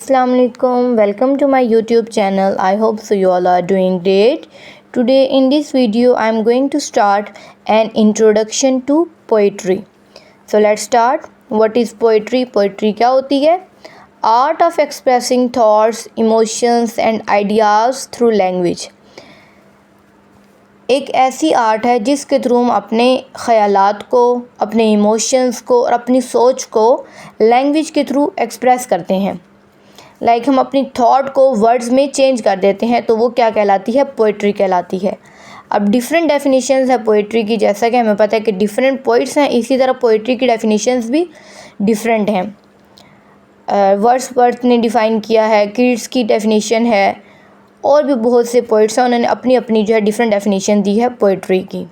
Assalamualaikum, welcome to my YouTube channel. I hope so you all are doing great. Today in this video I am going to start an introduction to poetry. So let's start. What is poetry? Poetry क्या होती है? Art of expressing thoughts, emotions and ideas through language. एक ऐसी art है जिसके through हम अपने ख़यालात को, अपने इमोशंस को और अपनी सोच को लैंग्वेज के थ्रू एक्सप्रेस करते हैं। हम अपनी थॉट को वर्ड्स में चेंज कर देते हैं, तो वो क्या कहलाती है? पोइट्री कहलाती है। अब डिफरेंट डेफिनेशंस है पोइट्री की, जैसा कि हमें पता है कि डिफरेंट पोइट्स हैं, इसी तरह पोइट्री की डेफिनेशंस भी डिफरेंट हैं। वर्ड्सवर्थ ने डिफ़ाइन किया है, कीट्स की डेफिनेशन है, और भी बहुत से पोइट्स हैं, उन्होंने अपनी अपनी जो है डिफरेंट डेफिनेशन दी है पोइट्री की।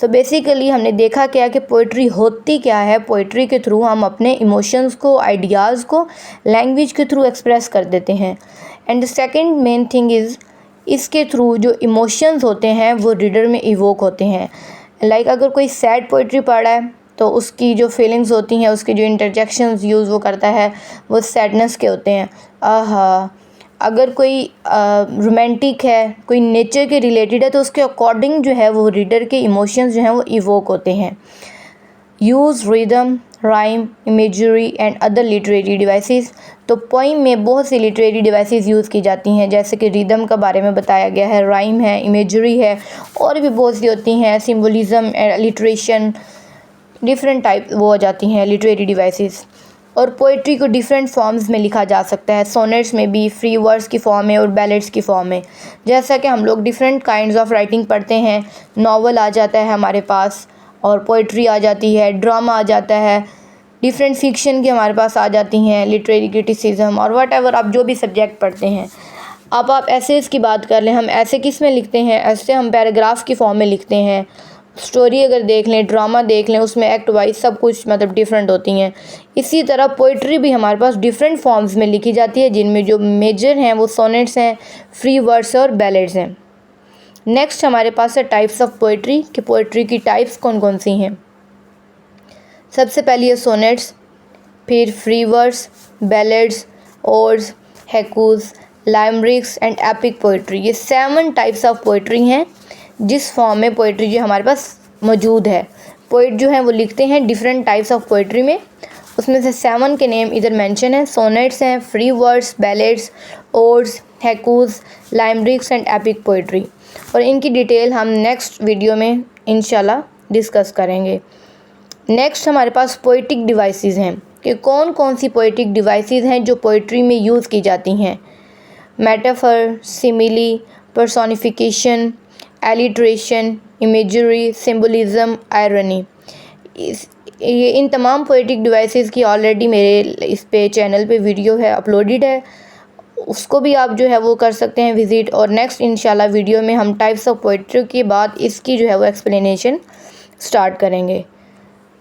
सो बेसिकली हमने देखा क्या कि पोइट्री होती क्या है। पोइट्री के थ्रू हम अपने इमोशंस को, आइडियाज़ को लैंग्वेज के थ्रू एक्सप्रेस कर देते हैं। And the second main thing is, इसके थ्रू जो इमोशंस होते हैं वो रीडर में इवोक होते हैं। अगर कोई सैड पोइट्री पढ़ रहा है तो उसकी जो फीलिंग्स होती हैं, उसके जो इंटरजेक्शंस यूज़ वो करता है वो सैडनेस के होते हैं। आहा। अगर कोई रोमांटिक है, कोई नेचर के रिलेटेड है, तो उसके अकॉर्डिंग जो है वो रीडर के इमोशंस जो हैं वो इवोक होते हैं। Use rhythm, rhyme, imagery and other literary devices. तो पोइम में बहुत सी लिटरेरी डिवाइसेस यूज़ की जाती हैं, जैसे कि रिदम के बारे में बताया गया है, राइम है, इमेजरी है, और भी बहुत सी होती हैं, सिम्बोलिज़म, लिटरेशन, डिफरेंट टाइप वो हो जाती हैं लिटरेरी डिवाइसेस। और पोइट्री को डिफरेंट फॉर्म्स में लिखा जा सकता है। सोनेट्स में भी फ्री वर्ड्स की फॉर्म में और बैलेड्स की फॉर्म में। जैसा कि हम लोग डिफरेंट काइंड्स ऑफ राइटिंग पढ़ते हैं, नावल आ जाता है हमारे पास, और पोइट्री आ जाती है, ड्रामा आ जाता है, डिफरेंट फिक्शन की हमारे पास आ जाती हैं, लिटरेरी क्रिटिसिज्म और वट एवर आप जो भी सब्जेक्ट पढ़ते हैं। अब आप एसेस की बात कर लें, हम ऐसे किस में लिखते हैं? ऐसे हम पैराग्राफ की फॉर्म में लिखते हैं। स्टोरी अगर देख लें, ड्रामा देख लें, उसमें एक्ट वाइज सब कुछ डिफरेंट होती हैं। इसी तरह पोइट्री भी हमारे पास डिफरेंट फॉर्म्स में लिखी जाती है, जिनमें जो मेजर हैं वो सोनेट्स हैं, फ्री वर्ड्स और बैलेड्स हैं। नेक्स्ट हमारे पास है टाइप्स ऑफ पोइट्री, कि पोइट्री की टाइप्स कौन कौन सी हैं। सबसे पहली है सोनेट्स, फिर free words, ballads, odes, haikus, limericks and epic poetry. ये 7 टाइप्स ऑफ पोइट्री हैं जिस फॉर्म में पोइट्री जो हमारे पास मौजूद है। पोइट जो हैं वो लिखते हैं डिफरेंट टाइप्स ऑफ पोइट्री में। उसमें से 7 के नेम इधर मेंशन हैं। सोनेट्स हैं, free words, ballads, odes, haikus, limericks and epic poetry. और इनकी डिटेल हम नेक्स्ट वीडियो में इंशाल्लाह डिस्कस करेंगे। नेक्स्ट हमारे पास पोइटिक डिवाइसेस हैं, कि कौन कौन सी पोइटिक डिवाइसेस हैं जो पोइट्री में यूज़ की जाती हैं। Metaphor, simile, personification, alliteration, imagery, symbolism, irony. ये इन तमाम पोइटिक डिवाइसेस की ऑलरेडी मेरे इस पे चैनल पे वीडियो है, अपलोडेड है, उसको भी आप जो है वो कर सकते हैं विज़िट। और नेक्स्ट इंशाल्लाह वीडियो में हम टाइप्स ऑफ पोइट्री के बाद इसकी जो है वो एक्सप्लेनेशन स्टार्ट करेंगे।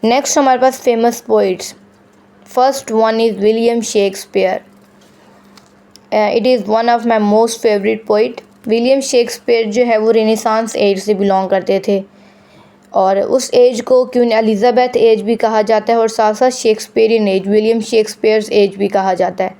नेक्स्ट हमारे पास famous poets. First one is William Shakespeare. It is one of my most favourite poet. William Shakespeare जो है वो रेनेसांस एज से बिलोंग करते थे, और उस एज को क्वीन एलिज़ाबेथ एज भी कहा जाता है, और साथ साथ Shakespearean age, William Shakespeare's age भी कहा जाता है।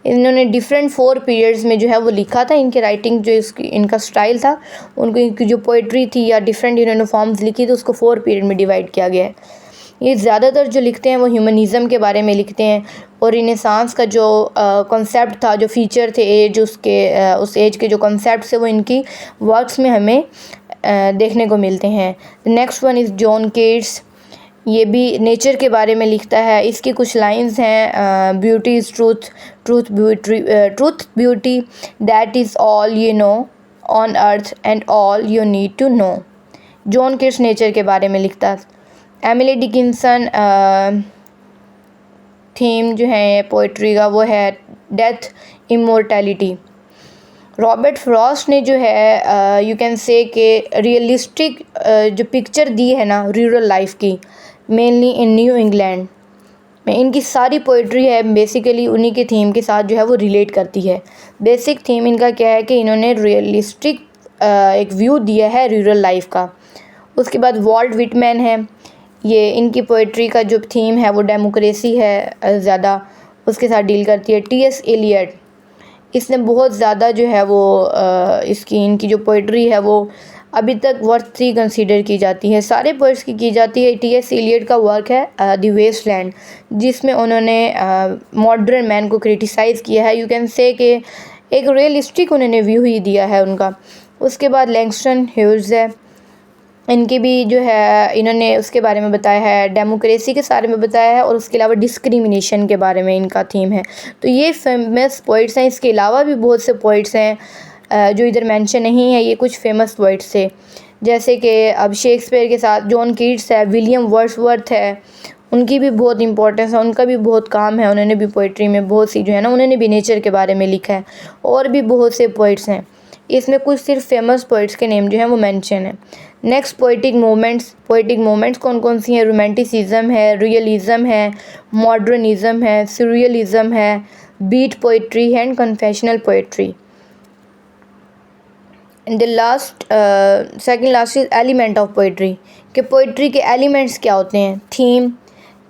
इन्होंने डिफरेंट 4 पीरियड्स में जो है वो लिखा था। इनकी राइटिंग जो इनका स्टाइल था, उनको इनकी जो पोइट्री थी या डिफरेंट इन्होंने फॉर्म्स लिखी थी, उसको 4 पीरियड में डिवाइड किया गया है। ये ज़्यादातर जो लिखते हैं वो ह्यूमनिज़म के बारे में लिखते हैं, और रेनेसांस का जो कॉन्सेप्ट था, जो फीचर थे एज, उस एज के जो कॉन्सेप्ट थे वो इनकी वर्क्स में हमें देखने को मिलते हैं। Next one is John Keats. ये भी नेचर के बारे में लिखता है। इसकी कुछ लाइंस हैं, beauty is truth, truth beauty, that is all you know on earth and all you need to know. John Keats nature के बारे में लिखता है। एमिली डिकिंसन थीम जो है पोइट्री का वो है डेथ, इमोर्टैलिटी। रॉबर्ट फ्रॉस्ट ने जो है यू कैन से कि रियलिस्टिक जो पिक्चर दी है ना रूरल लाइफ की, मेनली इन न्यू इंग्लैंड में, इनकी सारी पोइट्री है बेसिकली उन्हीं के थीम के साथ जो है वो रिलेट करती है। बेसिक थीम इनका क्या है कि इन्होंने रियलिस्टिक एक व्यू दिया है रूरल लाइफ का। उसके बाद वॉल्ट विटमैन है, ये इनकी पोइट्री का जो थीम है वो डेमोक्रेसी है ज़्यादा, उसके साथ डील करती है। टी.एस. एलियट, इसने बहुत ज़्यादा जो है वो इनकी जो पोइट्री है वो अभी तक वर्थी कंसीडर की जाती है, सारे पोइट्स की जाती है। टी.एस. एलियट का वर्क है द वेस्टलैंड, जिसमें उन्होंने मॉडर्न मैन को क्रिटिसाइज़ किया है। यू कैन से कि एक रियलिस्टिक उन्होंने व्यू ही दिया है उनका। उसके बाद लैंगस्टन ह्यूज है, इनकी भी जो है इन्होंने उसके बारे में बताया है, डेमोक्रेसी के बारे में बताया है, और उसके अलावा डिस्क्रिमिनेशन के बारे में इनका थीम है। तो ये फेमस पोइट्स हैं। इसके अलावा भी बहुत से पोइट्स हैं जो इधर मेंशन नहीं है। ये कुछ फेमस पोइट्स थे, जैसे कि अब शेक्सपियर के साथ जॉन कीट्स है, विलियम वर्ड्सवर्थ है, उनकी भी बहुत इंपॉर्टेंस है, उनका भी बहुत काम है। उन्होंने भी पोइट्री में बहुत सी जो है ना, उन्होंने भी नेचर के बारे में लिखा है, और भी बहुत से पोइट्स हैं। इसमें कुछ सिर्फ फेमस पोइट्स के नेम जो हैं वो मेंशन है। नेक्स्ट पोइटिक मूवमेंट्स कौन कौन सी हैं? रोमांटिसिज्म है, रियलिज्म है, मॉडर्निज्म है, surrealism है, बीट पोइट्री है, and confessional poetry. The last second last is element of poetry, कि पोइट्री के एलिमेंट्स क्या होते हैं?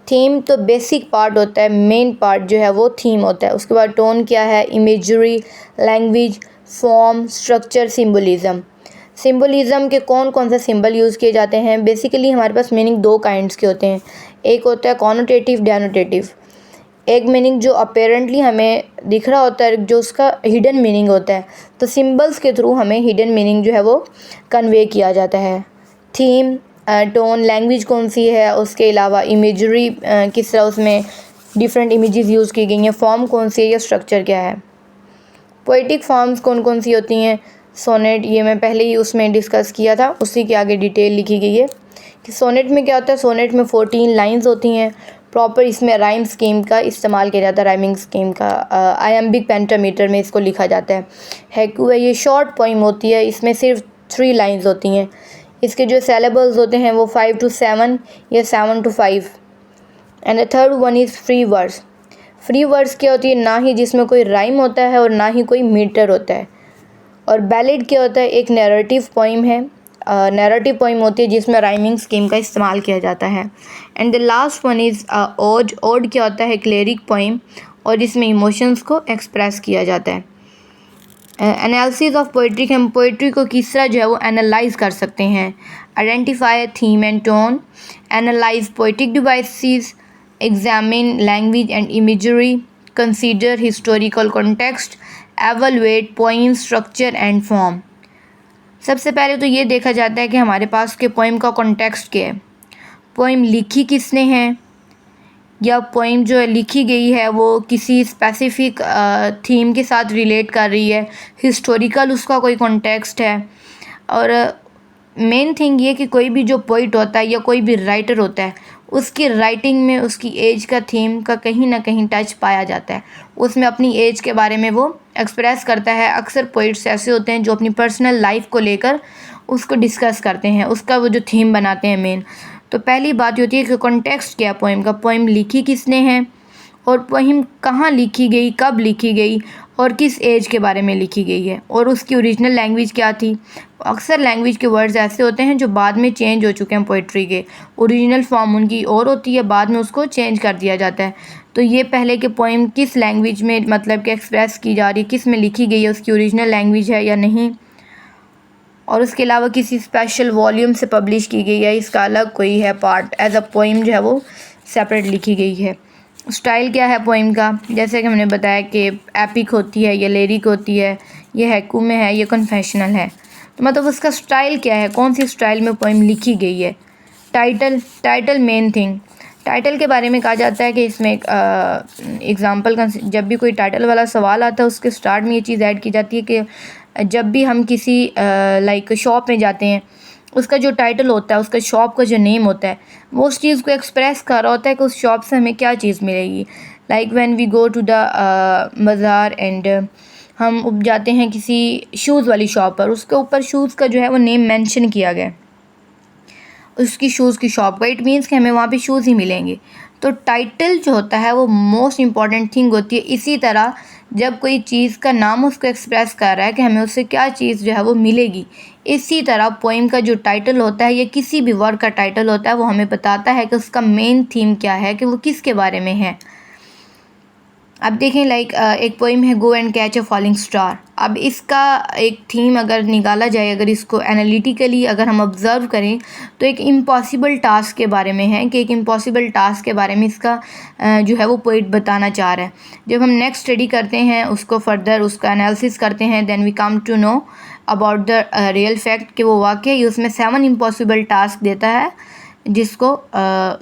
थीम तो बेसिक पार्ट होता है, मेन पार्ट जो है वो थीम होता है। उसके बाद टोन क्या है? इमेजरी, लैंग्वेज, फॉर्म, स्ट्रक्चर, सिम्बोलिज़म के कौन कौन से सिंबल यूज़ किए जाते हैं? बेसिकली हमारे पास मीनिंग दो काइंड्स के होते हैं, एक होता है कॉनोटेटिव, डेनोटेटिव। एक मीनिंग जो अपेरेंटली हमें दिख रहा होता है, जो उसका हिडन मीनिंग होता है, तो सिंबल्स के थ्रू हमें हिडन मीनिंग जो है वो कन्वे किया जाता है। थीम, टोन, लैंग्वेज कौन सी है, उसके अलावा इमेजरी किस तरह उसमें डिफरेंट इमेजेस यूज़ की गई हैं, फॉर्म कौन सी है, या स्ट्रक्चर क्या है। पोइटिक फॉर्म्स कौन कौन सी होती हैं? सोनेट, ये मैं पहले ही उसमें डिस्कस किया था, उसी के आगे डिटेल लिखी गई है कि सोनेट में क्या होता है। सोनेट में 14 लाइंस होती हैं। प्रॉपर इसमें राइम स्कीम का इस्तेमाल किया जाता है, राइमिंग स्कीम का आयम्बिक पेंटामीटर में इसको लिखा जाता है। हैकू है, ये शॉर्ट पोइम होती है, इसमें सिर्फ 3 लाइंस होती हैं। इसके जो सिलेबल्स होते हैं वो 5 to 7 या 7 to 5। And the third one is free verse. Free verse क्या होती है? ना ही जिसमें कोई राइम होता है और ना ही कोई मीटर होता है। और बैलेड क्या होता है? एक नैरेटिव पोइम है, नैरेटिव पोइम होती है जिसमें राइमिंग स्कीम का इस्तेमाल किया जाता है। And the last one is ode. Ode क्या होता है? क्लेरिक पोइम, और इसमें इमोशंस को एक्सप्रेस किया जाता है। एनालिसिस ऑफ पोइट्री, हम पोइट्री को किस तरह जो है वो एनालाइज कर सकते हैं? Identify theme and tone, analyse poetic devices, examine language and imagery, consider historical context, evaluate poem structure and form. सबसे पहले तो ये देखा जाता है कि हमारे पास के पोइम का कॉन्टेक्स्ट क्या है, पोइम लिखी किसने है, या पोइम जो है लिखी गई है वो किसी स्पेसिफिक थीम के साथ रिलेट कर रही है, हिस्टोरिकल उसका कोई कॉन्टेक्स्ट है। और मेन थिंग ये कि कोई भी जो पोइट होता है या कोई भी राइटर होता है, उसकी राइटिंग में उसकी एज का थीम का कहीं ना कहीं टच पाया जाता है। उसमें अपनी एज के बारे में वो एक्सप्रेस करता है। अक्सर पोइट्स ऐसे होते हैं जो अपनी पर्सनल लाइफ को लेकर उसको डिस्कस करते हैं, उसका वो जो थीम बनाते हैं मेन। तो पहली बात होती है कि कॉन्टेक्स्ट क्या पोइम का, पोइम लिखी किसने है, और पोइम कहाँ लिखी गई, कब लिखी गई, और किस एज के बारे में लिखी गई है, और उसकी ओरिजिनल लैंग्वेज क्या थी। अक्सर लैंग्वेज के वर्ड्स ऐसे होते हैं जो बाद में चेंज हो चुके हैं पोइट्री के, ओरिजिनल फॉर्म उनकी और होती है, बाद में उसको चेंज कर दिया जाता है। तो ये पहले कि पोइम किस लैंग्वेज में मतलब कि एक्सप्रेस की जा रही है, किस में लिखी गई है, उसकी ओरिजिनल लैंग्वेज है या नहीं, और उसके अलावा किसी स्पेशल वॉल्यूम से पब्लिश की गई है, इसका अलग कोई है पार्ट, एज अ पोइम जो है वो सेपरेट लिखी गई है। स्टाइल क्या है पोइम का, जैसे कि हमने बताया कि एपिक होती है, या लिरिक होती है, ये हैकू में है, ये कन्फेशनल है। तो मतलब उसका स्टाइल क्या है, कौन सी स्टाइल में पोइम लिखी गई है। टाइटल मेन थिंग, टाइटल के बारे में कहा जाता है कि इसमें एक एग्ज़ाम्पल का, जब भी कोई टाइटल वाला सवाल आता है उसके स्टार्ट में ये चीज़ ऐड की जाती है कि जब भी हम किसी लाइक शॉप में जाते हैं, उसका जो टाइटल होता है, उसका शॉप का जो नेम होता है, वो उस चीज़ को एक्सप्रेस कर रहा होता है कि उस शॉप से हमें क्या चीज़ मिलेगी। Like when we go to the bazaar and हम जाते हैं किसी शूज़ वाली शॉप पर, उसके ऊपर शूज़ का जो है वो नेम मेंशन किया गया, उसकी शूज़ की शॉप का, इट मीन्स कि हमें वहाँ पे शूज़ ही मिलेंगे। तो टाइटल जो होता है वो मोस्ट इम्पॉर्टेंट थिंग होती है। इसी तरह जब कोई चीज़ का नाम उसको एक्सप्रेस कर रहा है कि हमें उससे क्या चीज़ जो है वो मिलेगी, इसी तरह पोइम का जो टाइटल होता है या किसी भी वर्क का टाइटल होता है वो हमें बताता है कि उसका मेन थीम क्या है, कि वो किसके बारे में है। अब देखें एक पोइम है go and catch a falling star. अब इसका एक थीम अगर निकाला जाए, अगर इसको एनालिटिकली अगर हम ऑब्ज़र्व करें तो एक इम्पॉसिबल टास्क के बारे में है कि एक इम्पॉसिबल टास्क के बारे में इसका जो है वो पोइट बताना चाह रहा है। जब हम नेक्स्ट स्टडी करते हैं उसको फर्दर उसका एनालिसिस करते हैं, then we come to know about the real fact कि वो वाकई उसमें 7 इम्पॉसिबल टास्क देता है जिसको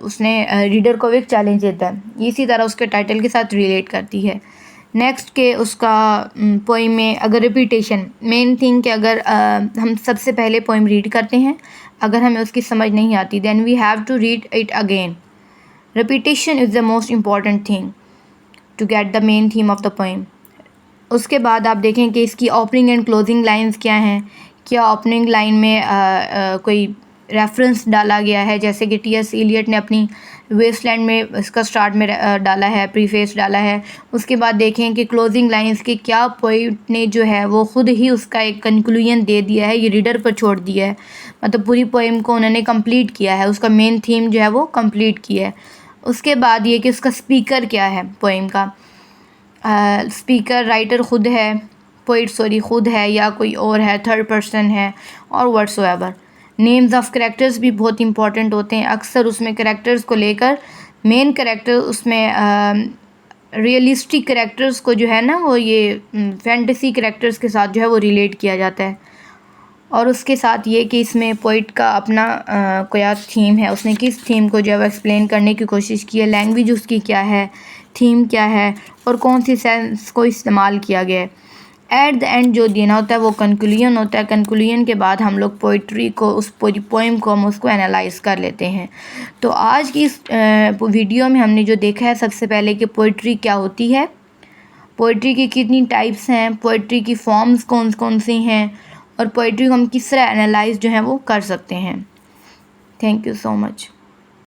उसने रीडर को एक चैलेंज देता है। इसी तरह उसके टाइटल के साथ रिलेट करती है। नेक्स्ट के उसका पोइम में अगर रिपीटेशन मेन थिंग कि अगर हम सबसे पहले पोइम रीड करते हैं, अगर हमें उसकी समझ नहीं आती then we have to read it again. Repetition is the most important thing to get the main theme of the poem. उसके बाद आप देखें कि इसकी ओपनिंग एंड क्लोजिंग लाइंस क्या हैं। क्या ओपनिंग लाइन में कोई रेफरेंस डाला गया है, जैसे कि टी.एस. एलियट ने अपनी वेस्टलैंड में इसका स्टार्ट में डाला है, प्रीफेस डाला है। उसके बाद देखें कि क्लोजिंग लाइंस की क्या पोइट ने जो है वो ख़ुद ही उसका एक कंक्लूजन दे दिया है, ये रीडर पर छोड़ दिया है। मतलब पूरी पोइम को उन्होंने कंप्लीट किया है, उसका मेन थीम जो है वो कंप्लीट किया है। उसके बाद ये कि उसका स्पीकर क्या है पोइम का। स्पीकर राइटर ख़ुद है, पोइट ख़ुद है या कोई और है, थर्ड पर्सन है और व्हाट्सोएवर। नेम्स ऑफ कैरेक्टर्स भी बहुत इंपॉर्टेंट होते हैं। अक्सर उसमें कैरेक्टर्स को लेकर मेन कैरेक्टर उसमें रियलिस्टिक कैरेक्टर्स को जो है ना वो ये फैंटेसी कैरेक्टर्स के साथ जो है वो रिलेट किया जाता है। और उसके साथ ये कि इसमें पोइट का अपना कोई थीम है, उसने किस थीम को जो है वो एक्सप्लेन करने की कोशिश की है, लैंग्वेज उसकी क्या है, थीम क्या है और कौन सी सेंस को इस्तेमाल किया गया है। एट द एंड जो देना होता है वो कंक्लूजन होता है। कंक्लूजन के बाद हम लोग पोइट्री को, उस पूरी पोइम को हम उसको एनालाइज कर लेते हैं। तो आज की इस वीडियो में हमने जो देखा है सबसे पहले कि पोइट्री क्या होती है, पोइट्री की कितनी टाइप्स हैं, पोइट्री की फॉर्म्स कौन कौन सी हैं और पोइट्री को हम किस तरह एनालाइज जो है वो कर सकते हैं। Thank you so much.